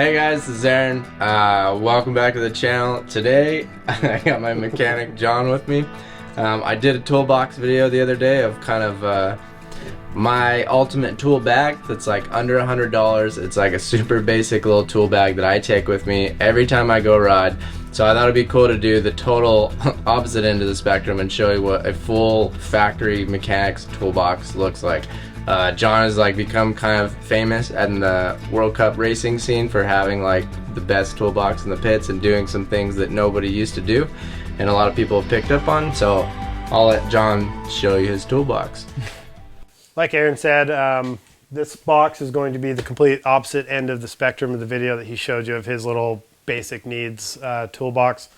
Hey guys, this is Aaron. Welcome back to the channel. Today, I got my mechanic John with me. I did a toolbox video the other day of kind of my ultimate tool bag that's like under $100. It's like a super basic little tool bag that I take with me every time I go ride. So I thought it'd be cool to do the total opposite end of the spectrum and show you what a full factory mechanics toolbox looks like. John has like become kind of famous in the World Cup racing scene for having like the best toolbox in the pits and doing some things that nobody used to do, and a lot of people have picked up on. So I'll let John show you his toolbox. Like Aaron said, this box is going to be the complete opposite end of the spectrum of the video that he showed you of his little basic needs toolbox.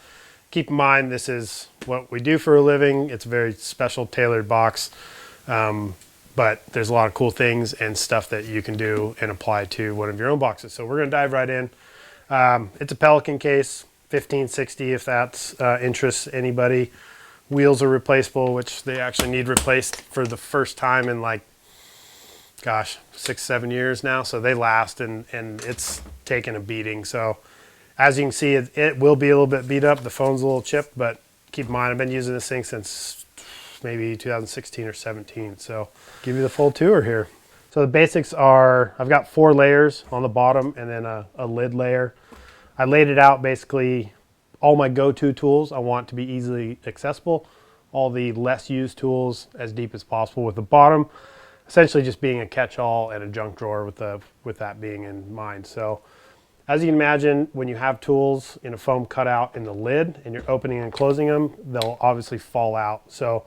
Keep in mind, this is what we do for a living. It's a very special tailored box. But there's a lot of cool things and stuff that you can do and apply to one of your own boxes. So we're going to dive right in. It's a Pelican case, 1560 if that interests anybody. Wheels are replaceable, which they actually need replaced for the first time in like, gosh, 6-7 years now. So they last, and it's taken a beating. So as you can see, it will be a little bit beat up. The phone's a little chipped, but keep in mind, I've been using this thing since maybe 2016 or 17. So give you the full tour here. So the basics are, I've got 4 layers on the bottom and then a lid layer. I laid it out basically all my go-to tools I want to be easily accessible, all the less used tools as deep as possible, with the bottom essentially just being a catch-all and a junk drawer with that being in mind. So as you can imagine, when you have tools in a foam cutout in the lid and you're opening and closing them, they'll obviously fall out. So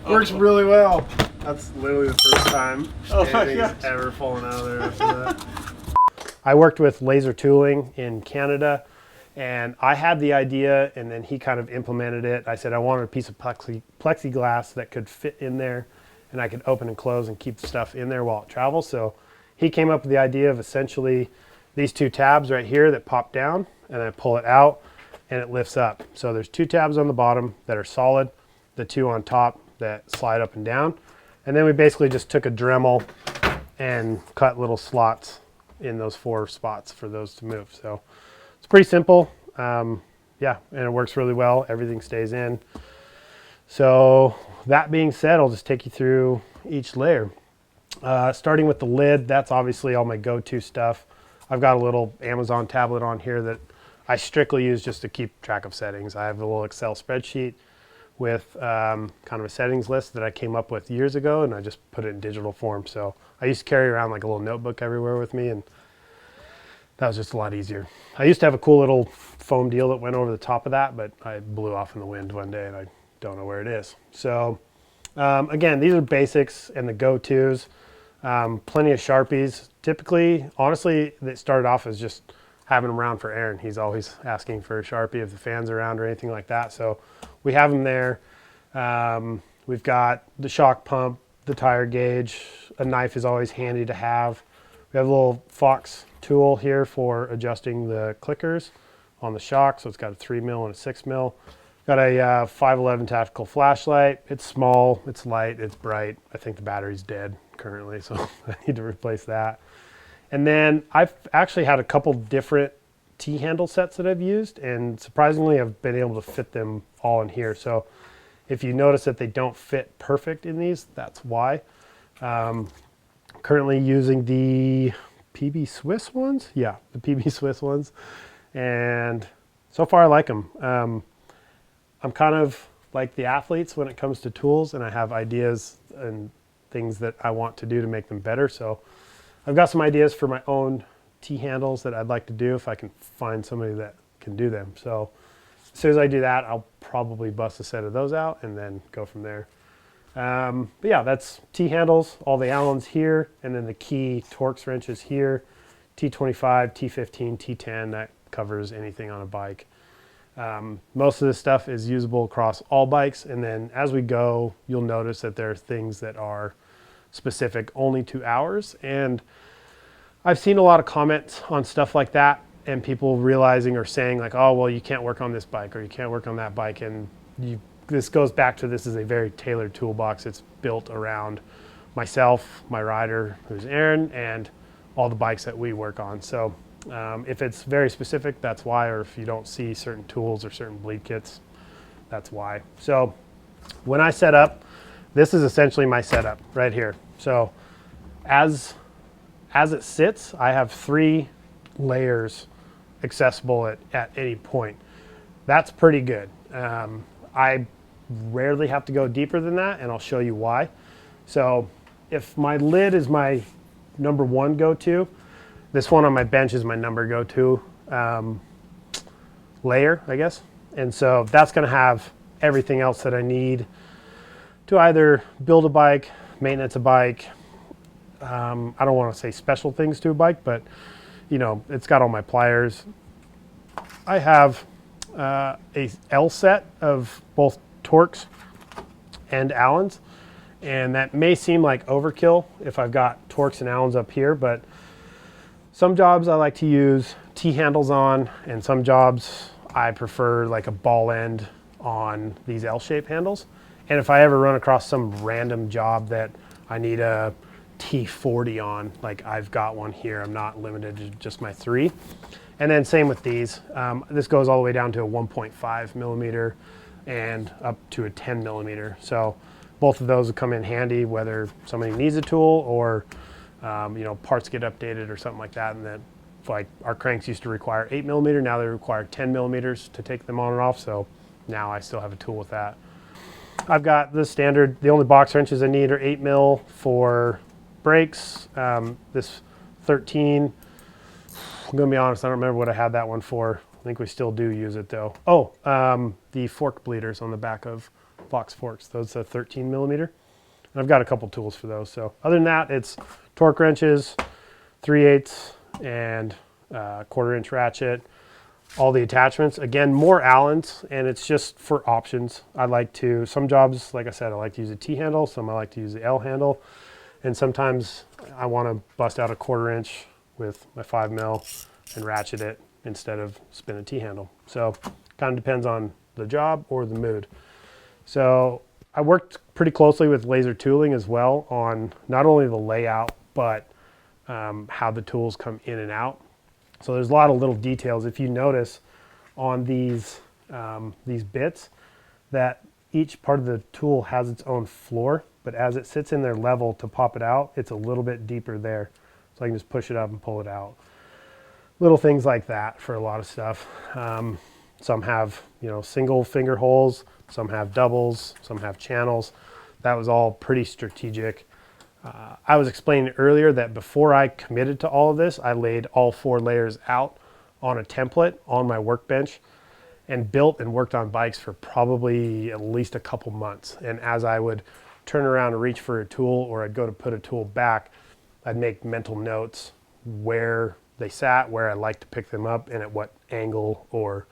works really well. That's literally the first time anything's ever fallen out of there after that. I worked with laser tooling in Canada, and I had the idea, and then he kind of implemented it. I said I wanted a piece of plexiglass that could fit in there, and I could open and close and keep the stuff in there while it travels. So he came up with the idea of essentially these 2 tabs right here that pop down, and I pull it out and it lifts up. So there's 2 tabs on the bottom that are solid, the 2 on top that slide up and down. And then we basically just took a Dremel and cut little slots in those 4 spots for those to move. So it's pretty simple. Yeah, and it works really well. Everything stays in. So that being said, I'll just take you through each layer. Starting with the lid, that's obviously all my go-to stuff. I've got a little Amazon tablet on here that I strictly use just to keep track of settings. I have a little Excel spreadsheet with kind of a settings list that I came up with years ago, and I just put it in digital form. So I used to carry around like a little notebook everywhere with me, and that was just a lot easier. I used to have a cool little foam deal that went over the top of that, but I blew off in the wind one day and I don't know where it is. So again, these are basics and the go-tos. Plenty of Sharpies. Typically, honestly, they started off as just having them around for Aaron. He's always asking for a Sharpie if the fan's around or anything like that. So we have them there. We've got the shock pump, the tire gauge. A knife is always handy to have. We have a little Fox tool here for adjusting the clickers on the shock. So it's got a 3mm and a 6mm. Got a 511 tactical flashlight. It's small, it's light, it's bright. I think the battery's dead currently, so I need to replace that. And then I've actually had a couple different T-handle sets that I've used, and surprisingly I've been able to fit them all in here. So if you notice that they don't fit perfect in these, that's why. Currently using the PB Swiss ones. Yeah, the PB Swiss ones. And so far I like them. I'm kind of like the athletes when it comes to tools, and I have ideas and things that I want to do to make them better. So I've got some ideas for my own T-handles that I'd like to do if I can find somebody that can do them. So as soon as I do that, I'll probably bust a set of those out and then go from there. But yeah, that's T-handles, all the Allens here, and then the key Torx wrenches here, T25, T15, T10, that covers anything on a bike. Most of this stuff is usable across all bikes, and then as we go, you'll notice that there are things that are specific only to ours. And I've seen a lot of comments on stuff like that, and people realizing or saying like, oh, well, you can't work on this bike or you can't work on that bike. And this goes back to, this is a very tailored toolbox. It's built around myself, my rider, who's Aaron, and all the bikes that we work on. So if it's very specific, that's why, or if you don't see certain tools or certain bleed kits, that's why. So when I set up, this is essentially my setup right here. So as it sits, I have 3 layers accessible at any point. That's pretty good. I rarely have to go deeper than that, and I'll show you why. So if my lid is my number 1 go-to, this one on my bench is my number go-to layer, I guess. And so that's going to have everything else that I need to either build a bike, maintenance a bike. I don't want to say special things to a bike, but you know, it's got all my pliers. I have a L set of both Torx and Allens, and that may seem like overkill if I've got Torx and Allens up here, but some jobs I like to use T-handles on, and some jobs I prefer like a ball end on these L-shaped handles. And if I ever run across some random job that I need a T40 on, like I've got one here, I'm not limited to just my 3. And then same with these. This goes all the way down to a 1.5 millimeter and up to a 10 millimeter. So both of those will come in handy whether somebody needs a tool or you know, parts get updated or something like that. And then like our cranks used to require 8 millimeter, now they require 10 millimeters to take them on and off. So now I still have a tool with that. I've got the standard, the only box wrenches I need are 8 mil for brakes. This 13, I'm gonna be honest, I don't remember what I had that one for. I think we still do use it though. Oh, the fork bleeders on the back of box forks. Those are 13 millimeter. And I've got a couple tools for those. So other than that, it's torque wrenches, 3/8 and 1/4 inch ratchet, all the attachments. Again, more Allens, and it's just for options. I like to, some jobs, like I said, I like to use a T handle, some I like to use the L handle, and sometimes I want to bust out a 1/4 inch with my 5 mil and ratchet it instead of spin a T handle. So kind of depends on the job or the mood. So I worked pretty closely with laser tooling as well on not only the layout, but how the tools come in and out. So there's a lot of little details. If you notice on these bits that each part of the tool has its own floor, but as it sits in there level to pop it out, it's a little bit deeper there. So I can just push it up and pull it out. Little things like that for a lot of stuff. Some have, you know, single finger holes, some have doubles, some have channels. That was all pretty strategic. I was explaining earlier that before I committed to all of this, I laid all 4 layers out on a template on my workbench and built and worked on bikes for probably at least a couple months. And as I would turn around and reach for a tool, or I'd go to put a tool back, I'd make mental notes where they sat, where I like to pick them up, and at what angle, or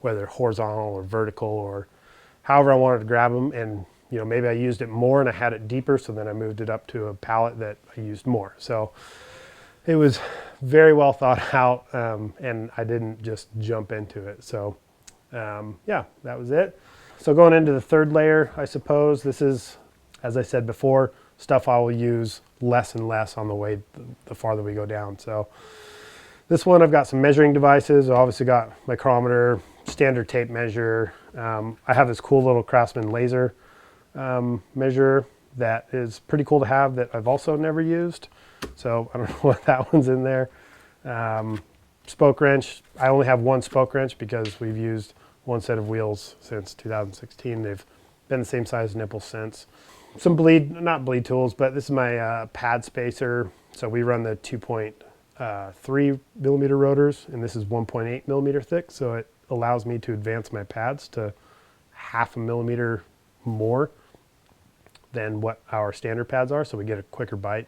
whether horizontal or vertical, or however I wanted to grab them. And you know, maybe I used it more and I had it deeper, so then I moved it up to a pallet that I used more. So it was very well thought out, and I didn't just jump into it. So yeah, that was it. So going into the 3rd layer, I suppose, this is, as I said before, stuff I will use less and less on the way, the farther we go down. So this one, I've got some measuring devices. I obviously got micrometer, standard tape measure. I have this cool little Craftsman laser measure that is pretty cool to have that I've also never used. So I don't know what that one's in there. Spoke wrench. I only have 1 spoke wrench because we've used 1 set of wheels since 2016. They've been the same size nipple since. Some not bleed tools, but this is my pad spacer. So we run the 2.3 millimeter rotors, and this is 1.8 millimeter thick. So it allows me to advance my pads to 0.5 millimeter more than what our standard pads are, so we get a quicker bite.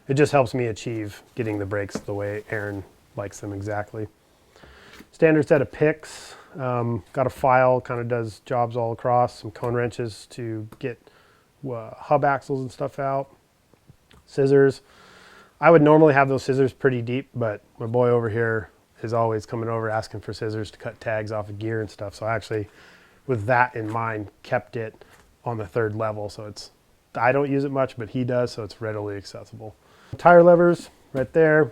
It just helps me achieve getting the brakes the way Aaron likes them exactly. Standard set of picks. Got a file, kind of does jobs all across. Some cone wrenches to get hub axles and stuff out. Scissors. I would normally have those scissors pretty deep, but my boy over here is always coming over asking for scissors to cut tags off of gear and stuff. So I actually, with that in mind, kept it on the 3rd level, so it's I don't use it much, but he does, so it's readily accessible. Tire levers right there,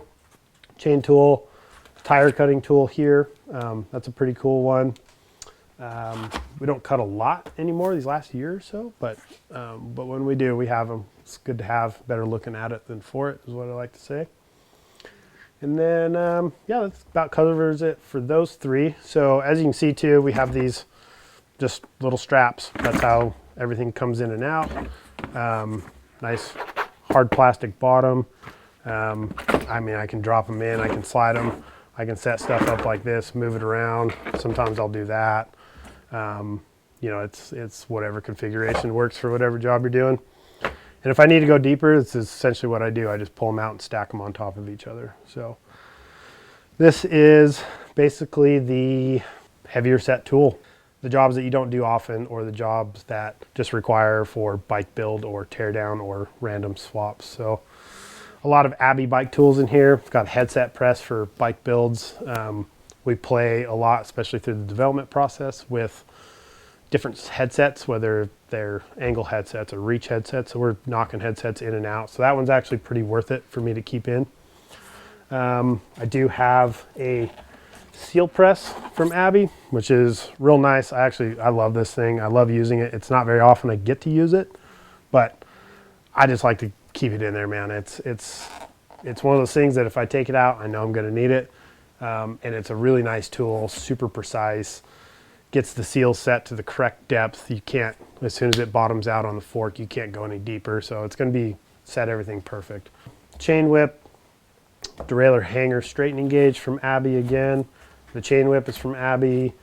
chain tool, tire cutting tool here. That's a pretty cool one. We don't cut a lot anymore these last year or so, but when we do, we have them. It's good to have. Better looking at it than for it is what I like to say. And then, yeah, that's about covers it for those three. So as you can see too, we have these just little straps. That's how everything comes in and out. Nice hard plastic bottom. I mean, I can drop them in, I can slide them. I can set stuff up like this, move it around. Sometimes I'll do that. You know, it's whatever configuration works for whatever job you're doing. And if I need to go deeper, this is essentially what I do. I just pull them out and stack them on top of each other. So this is basically the heavier set tool. The jobs that you don't do often, or the jobs that just require for bike build or tear down or random swaps. So a lot of Abbey bike tools in here. It's got a headset press for bike builds. We play a lot, especially through the development process, with different headsets, whether they're angle headsets or reach headsets. So we're knocking headsets in and out. So that one's actually pretty worth it for me to keep in. I do have a seal press from Abbey, which is real nice. I love this thing. I love using it. It's not very often I get to use it, but I just like to keep it in there, man. It's one of those things that if I take it out, I know I'm going to need it. And it's a really nice tool, super precise, gets the seal set to the correct depth. You can't, as soon as it bottoms out on the fork, you can't go any deeper. So it's going to be set everything perfect. Chain whip, derailleur hanger straightening gauge from Abbey again. The chain whip is from Abbey.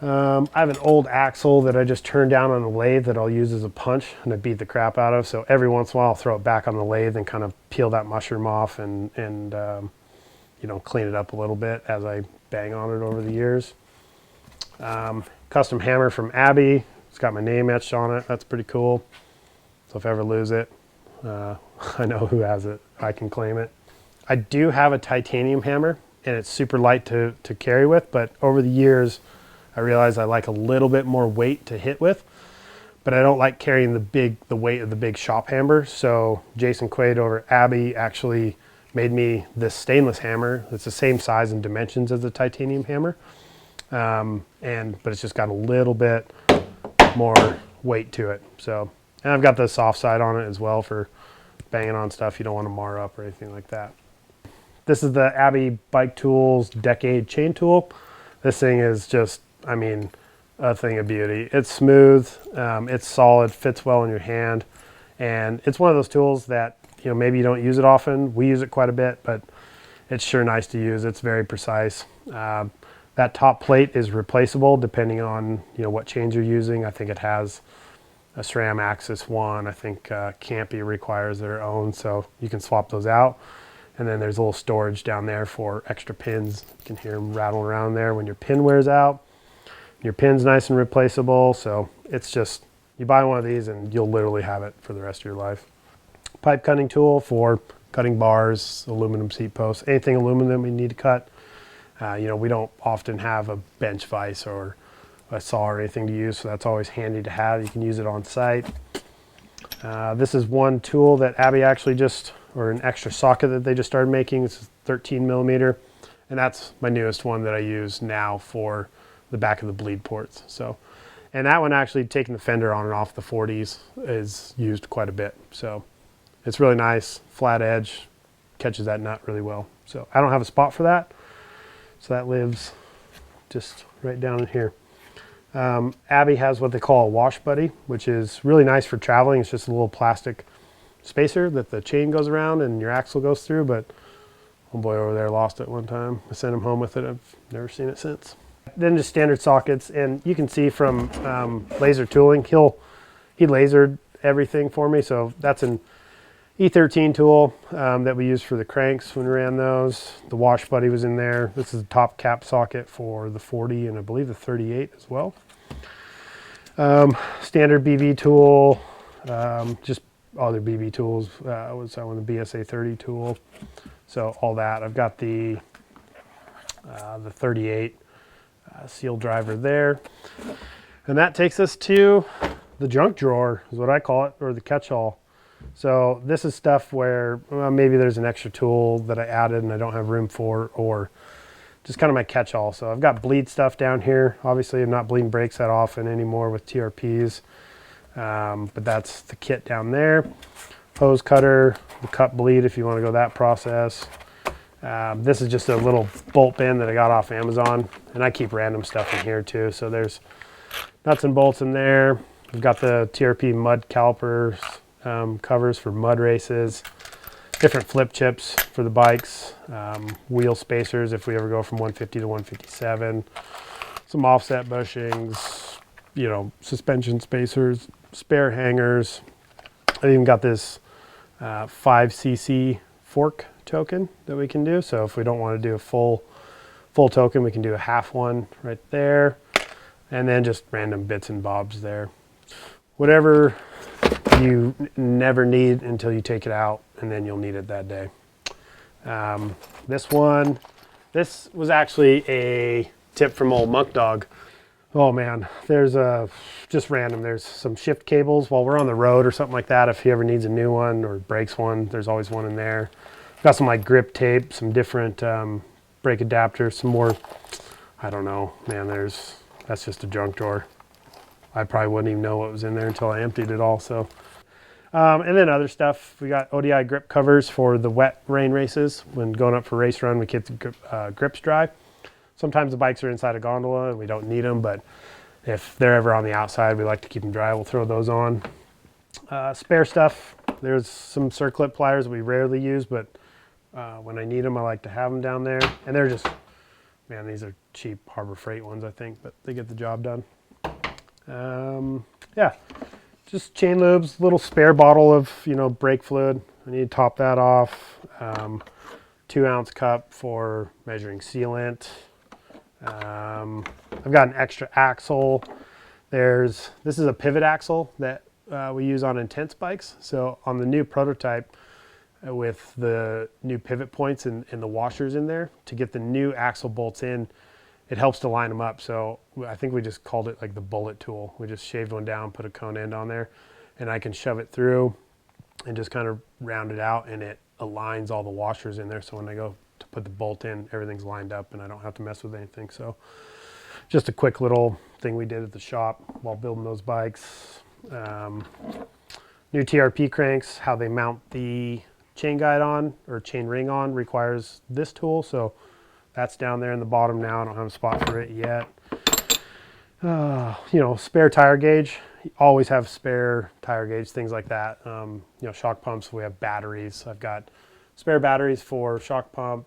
I have an old axle that I just turned down on the lathe that I'll use as a punch and I beat the crap out of. So every once in a while I'll throw it back on the lathe and kind of peel that mushroom off and you know, clean it up a little bit as I bang on it over the years. Custom hammer from Abbey. It's got my name etched on it. That's pretty cool. So if I ever lose it, I know who has it. I can claim it. I do have a titanium hammer and it's super light to carry with, but over the years I realized I like a little bit more weight to hit with, but I don't like carrying the weight of the big shop hammer. So Jason Quaid over at Abbey actually made me this stainless hammer. It's the same size and dimensions as the titanium hammer, but it's just got a little bit more weight to it. So, and I've got the soft side on it as well for banging on stuff you don't want to mar up or anything like that. This is the Abbey Bike Tools Decade Chain Tool. This thing is just, I mean, a thing of beauty. It's smooth, it's solid, fits well in your hand, and it's one of those tools that, you know, maybe you don't use it often. We use it quite a bit, but it's sure nice to use. It's very precise. That top plate is replaceable depending on, you know, what chains you're using. I think it has a SRAM Axis one. I think Campy requires their own, so you can swap those out. And then there's a little storage down there for extra pins. You can hear them rattling around there when your pin wears out. Your pin's nice and replaceable, so it's just, you buy one of these and you'll literally have it for the rest of your life. Pipe cutting tool for cutting bars, aluminum seat posts, anything aluminum we need to cut. You know, we don't often have a bench vise or a saw or anything to use, so that's always handy to have. You can use it on site. This is one tool that Abbey actually or an extra socket that they just started making. This is 13 millimeter, and that's my newest one that I use now for the back of the bleed ports. So, and that one actually, taking the fender on and off the 40s is used quite a bit. So it's really nice, flat edge, catches that nut really well. So I don't have a spot for that, so that lives just right down in here. Abbey has what they call a wash buddy, which is really nice for traveling. It's just a little plastic spacer that the chain goes around and your axle goes through, but one boy over there lost it one time. I sent him home with it. I've never seen it since. Then just standard sockets, and you can see from laser tooling, he lasered everything for me. So that's an E13 tool that we used for the cranks when we ran those. The wash buddy was in there. This is the top cap socket for the 40 and I believe the 38 as well. Standard BB tool, just other BB tools. Was that one, the BSA 30 tool? So all that. I've got the 38 seal driver there, and that takes us to the junk drawer is what I call it, or the catch-all. So this is stuff where maybe there's an extra tool that I added and I don't have room for, or just kind of my catch-all. So I've got bleed stuff down here. Obviously I'm not bleeding brakes that often anymore with TRPs, but that's the kit down there. Hose cutter, the cut bleed if you want to go that process. This is just a little bolt bin that I got off Amazon, and I keep random stuff in here too. So there's nuts and bolts in there. I've got the TRP mud calipers, covers for mud races, different flip chips for the bikes, wheel spacers if we ever go from 150 to 157, some offset bushings, you know, suspension spacers, spare hangers. I even got this 5cc fork token that we can do. So if we don't want to do a full token, we can do a half one right there, and then just random bits and bobs there. Whatever you never need until you take it out, and then you'll need it that day. This was actually a tip from old Monk Dog. Oh man, there's just random. There's some shift cables while we're on the road or something like that. If he ever needs a new one or breaks one, there's always one in there. Got some like grip tape, some different brake adapters, some more, I don't know, man, that's just a junk drawer. I probably wouldn't even know what was in there until I emptied it all. So, and then other stuff, we got ODI grip covers for the wet rain races. When going up for race run, we keep the grips dry. Sometimes the bikes are inside a gondola and we don't need them, but if they're ever on the outside, we like to keep them dry. We'll throw those on. Spare stuff, there's some circlip pliers we rarely use, but when I need them, I like to have them down there. And they're just, man, these are cheap Harbor Freight ones, I think, but they get the job done. Yeah, just chain lubes, little spare bottle of, you know, brake fluid. I need to top that off. 2-ounce cup for measuring sealant. I've got an extra axle. This is a pivot axle that we use on intense bikes. So on the new prototype, with the new pivot points and the washers in there, to get the new axle bolts in, it helps to line them up. So I think we just called it like the bullet tool. We just shaved one down, put a cone end on there, and I can shove it through and just kind of round it out, and it aligns all the washers in there. So when I go to put the bolt in, everything's lined up and I don't have to mess with anything. So just a quick little thing we did at the shop while building those bikes. New TRP cranks, how they mount the chain guide on or chain ring on requires this tool. So that's down there in the bottom now. I don't have a spot for it yet. You know, spare tire gauge. You always have spare tire gauge, things like that. You know, shock pumps, we have batteries. I've got spare batteries for shock pump,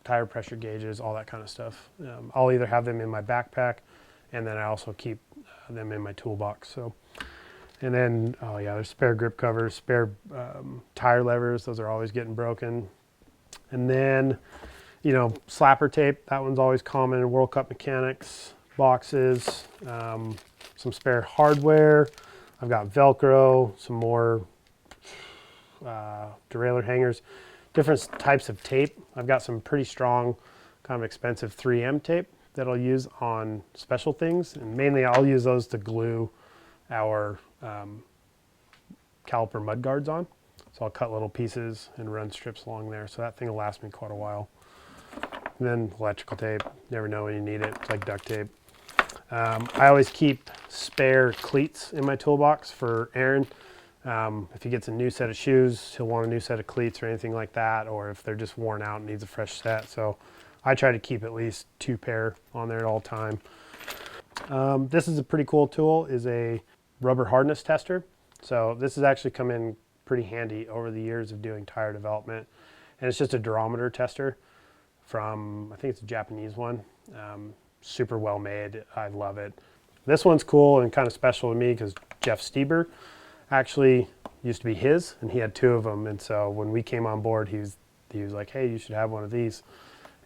tire pressure gauges, all that kind of stuff. I'll either have them in my backpack, and then I also keep them in my toolbox. So, and then, oh yeah, there's spare grip covers, spare tire levers. Those are always getting broken. And then, you know, slapper tape. That one's always common in World Cup mechanics. Boxes, some spare hardware. I've got Velcro, some more derailleur hangers, different types of tape. I've got some pretty strong, kind of expensive 3M tape that I'll use on special things, and mainly I'll use those to glue our caliper mud guards on. So I'll cut little pieces and run strips along there. So that thing will last me quite a while. And then electrical tape, never know when you need it. It's like duct tape. I always keep spare cleats in my toolbox for Aaron. If he gets a new set of shoes, he'll want a new set of cleats or anything like that, or if they're just worn out and needs a fresh set. So I try to keep at least 2 pair on there at all time. This is a pretty cool tool, is a rubber hardness tester. So this has actually come in pretty handy over the years of doing tire development. And it's just a durometer tester from, I think it's a Japanese one. Super well made. I love it. This one's cool and kind of special to me because Jeff Stieber actually used to be his, and he had 2 of them. And so when we came on board, he was like, hey, you should have one of these,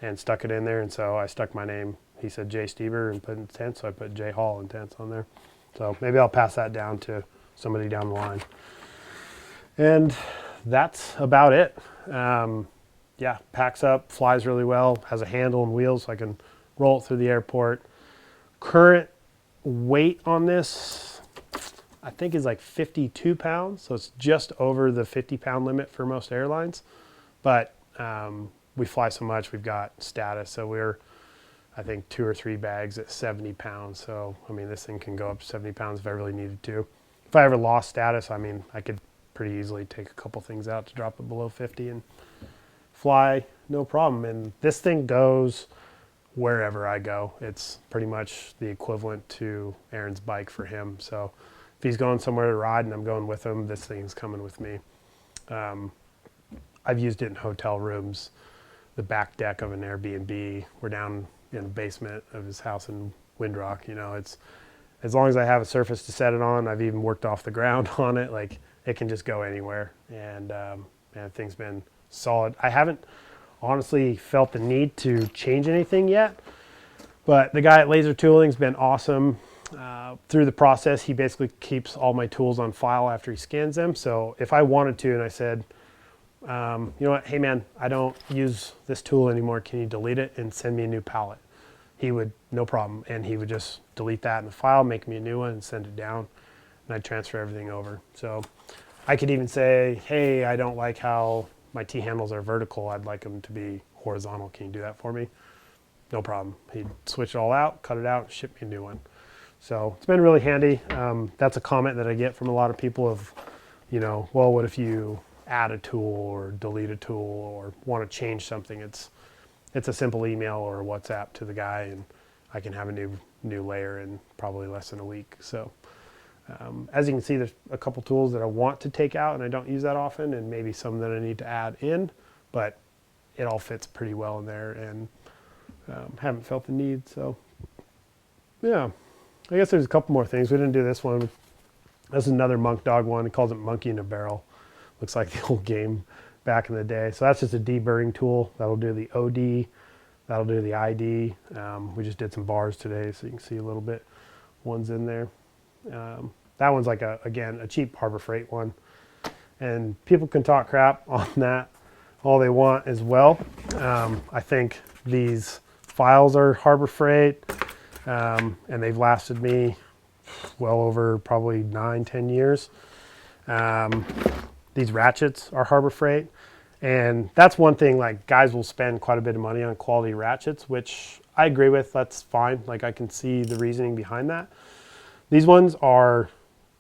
and stuck it in there. And so I stuck my name. He said Jay Stieber and put intense, so I put Jay Hall intense on there. So maybe I'll pass that down to somebody down the line. And that's about it. Yeah, packs up, flies really well, has a handle and wheels so I can roll it through the airport. Current weight on this, I think is like 52 pounds. So it's just over the 50-pound limit for most airlines. But we fly so much, we've got status. So we're, I think, 2 or 3 bags at 70 pounds. So, I mean, this thing can go up to 70 pounds if I really needed to. If I ever lost status, I mean, I could pretty easily take a couple things out to drop it below 50 and fly, no problem. And this thing goes wherever I go. It's pretty much the equivalent to Aaron's bike for him. So if he's going somewhere to ride and I'm going with him, this thing's coming with me. I've used it in hotel rooms, the back deck of an Airbnb. We're down in the basement of his house in Windrock. You know, it's as long as I have a surface to set it on. I've even worked off the ground on it. Like, it can just go anywhere. And man, thing's been solid. I haven't honestly felt the need to change anything yet, but the guy at Laser Tooling's been awesome. Through the process, he basically keeps all my tools on file after he scans them. So if I wanted to and I said, you know what, hey man, I don't use this tool anymore, can you delete it and send me a new pallet? He would, no problem. And he would just delete that in the file, make me a new one and send it down, and I'd transfer everything over. So I could even say, hey, I don't like how my T-handles are vertical, I'd like them to be horizontal, can you do that for me? No problem. He'd switch it all out, cut it out, and ship me a new one. So it's been really handy. That's a comment that I get from a lot of people of, you know, well, what if you add a tool or delete a tool or want to change something? It's a simple email or WhatsApp to the guy, and I can have a new layer in probably less than a week. So as you can see, there's a couple tools that I want to take out and I don't use that often, and maybe some that I need to add in, but it all fits pretty well in there, and haven't felt the need. So yeah, I guess there's a couple more things. We didn't do this one. This is another Monk Dog one. He calls it Monkey in a Barrel. Looks like the old game back in the day. So that's just a deburring tool. That'll do the OD. That'll do the ID. We just did some bars today, so you can see a little bit. One's in there. That one's like, again, a cheap Harbor Freight one. And people can talk crap on that all they want as well. I think these files are Harbor Freight, and they've lasted me well over probably 9-10 years. These ratchets are Harbor Freight, and that's one thing, like, guys will spend quite a bit of money on quality ratchets, which I agree with. That's fine. Like, I can see the reasoning behind that. These ones are,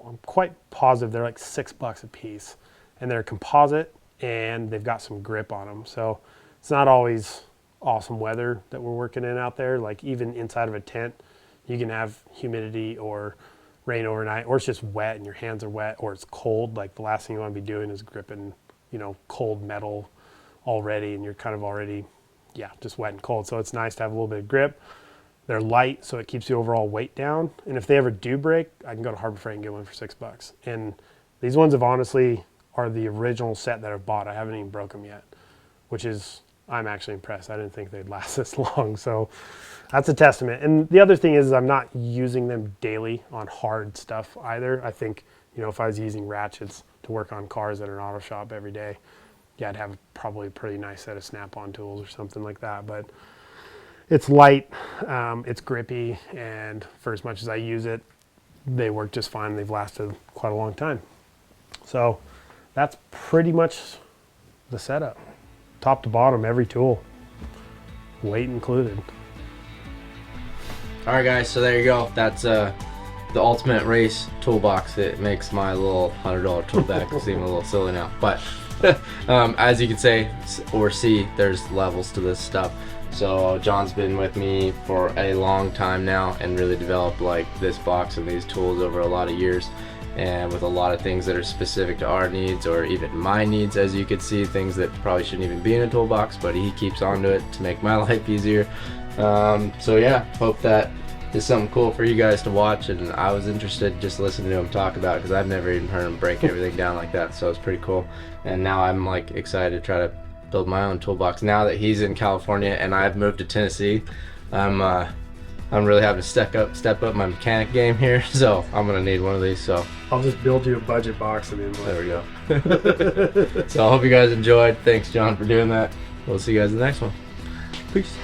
I'm quite positive they're like $6 a piece, and they're composite and they've got some grip on them. So it's not always awesome weather that we're working in out there. Like, even inside of a tent, you can have humidity or rain overnight, or it's just wet and your hands are wet, or it's cold. Like, the last thing you want to be doing is gripping, you know, cold metal already, and you're kind of already, yeah, just wet and cold. So it's nice to have a little bit of grip. They're light, so it keeps the overall weight down. And if they ever do break, I can go to Harbor Freight and get one for $6. And these ones have honestly are the original set that I've bought. I haven't even broke them yet, which is, I'm actually impressed. I didn't think they'd last this long. So that's a testament. And the other thing is I'm not using them daily on hard stuff either. I think, you know, if I was using ratchets to work on cars at an auto shop every day, yeah, I'd have probably a pretty nice set of snap-on tools or something like that. But it's light, it's grippy, and for as much as I use it, they work just fine. They've lasted quite a long time. So that's pretty much the setup. Top to bottom, every tool, weight included. All right, guys, so there you go. That's the Ultimate Race Toolbox. It makes my little $100 tool bag seem a little silly now. But as you can say or see, there's levels to this stuff. So John's been with me for a long time now and really developed like this box and these tools over a lot of years, and with a lot of things that are specific to our needs or even my needs, as you could see, things that probably shouldn't even be in a toolbox, but he keeps on to it to make my life easier. So yeah, hope that is something cool for you guys to watch, and I was interested just listening to him talk about it because I've never even heard him break everything down like that, so it's pretty cool. And now I'm like excited to try to build my own toolbox now that he's in California and I've moved to Tennessee. I'm really having to step up my mechanic game here, so I'm gonna need one of these. So I'll just build you a budget box and then there we go. So I hope you guys enjoyed. Thanks, John, for doing that. We'll see you guys in the next one. Peace.